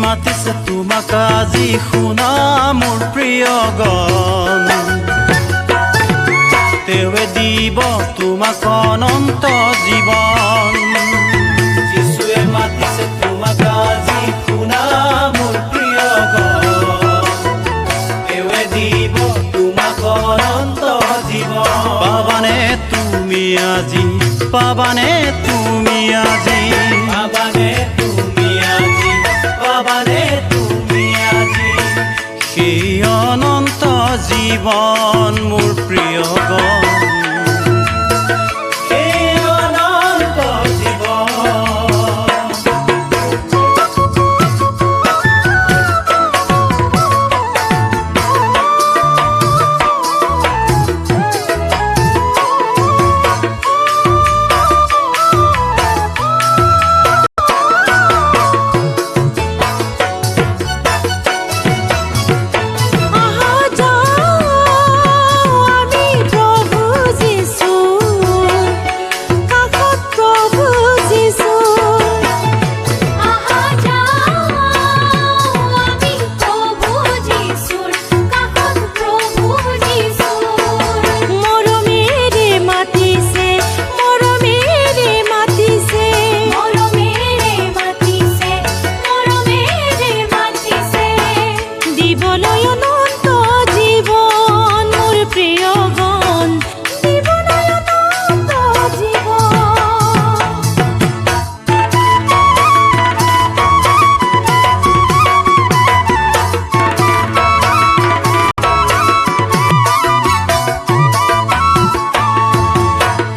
মাতিছে তোমাক আজি শুনা মোৰ প্ৰিয় গান তেৱে দিব তোমাক অনন্ত জীৱন যিশুৱে মাতিছে তোমাক আজি শুনা মোৰ প্ৰিয় গান তেৱে দিব তোমাক অনন্ত জীৱন পাবানে তুমি আজি পাবানে তুমি আজি পাবানে তুমি আজি পাবানে তুমি আজি সেই অনন্ত জীৱন মোৰ প্ৰিয় গান সেই অনন্ত জীৱন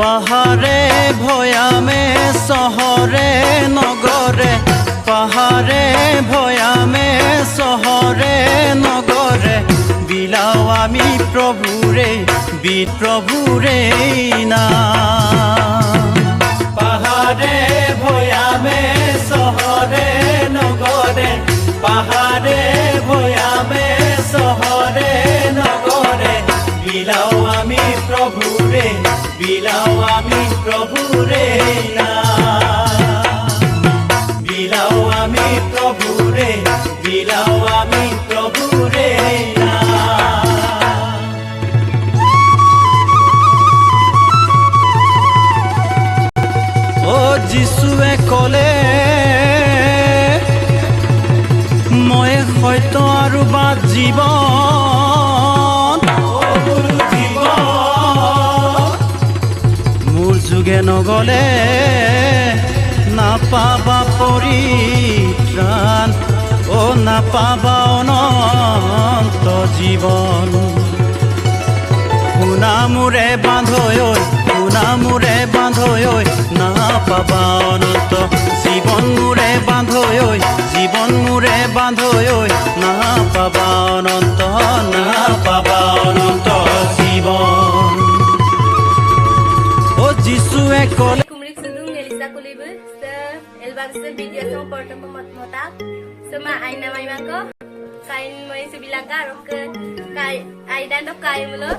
পাহাড়ে ভয়ামে শহরে নগরে পাহাড়ে ভয়ামে শহরে নগরে বিলাও আমি প্রভুরে বিপ্রভুরে না পাহাড়ে ভয়ামে শহরে নগরে পাহাড়ে ভয়ামে শহরে নগরে বিলাও আমি প্রভুরে বিলাও আমি প্রভুরে না বিলাও আমি প্রভুরে বিলাও আমি প্রভুরে না ও যিশুৱে ক'লে মই সত্য আৰু বাট জীৱন যুগে নগলে নাপাবা পৰিত্ৰাণ ও নাপাবা অনন্ত জীৱন শুনা মোৰে বান্ধৈ শুনা মোৰে বান্ধৈ নাপাবা অনন্ত জীৱন মোৰে বান্ধৈ জীৱন মোৰে বান্ধৈ নাপাবা অনন্ত জীৱন যিশুৱে ক'লে Kumrik sudung Elisa Kulibu se elbangsa video song pertama motak sama aina mai mangko kain mai sebilangka rok ke kai aidan dok kai mulo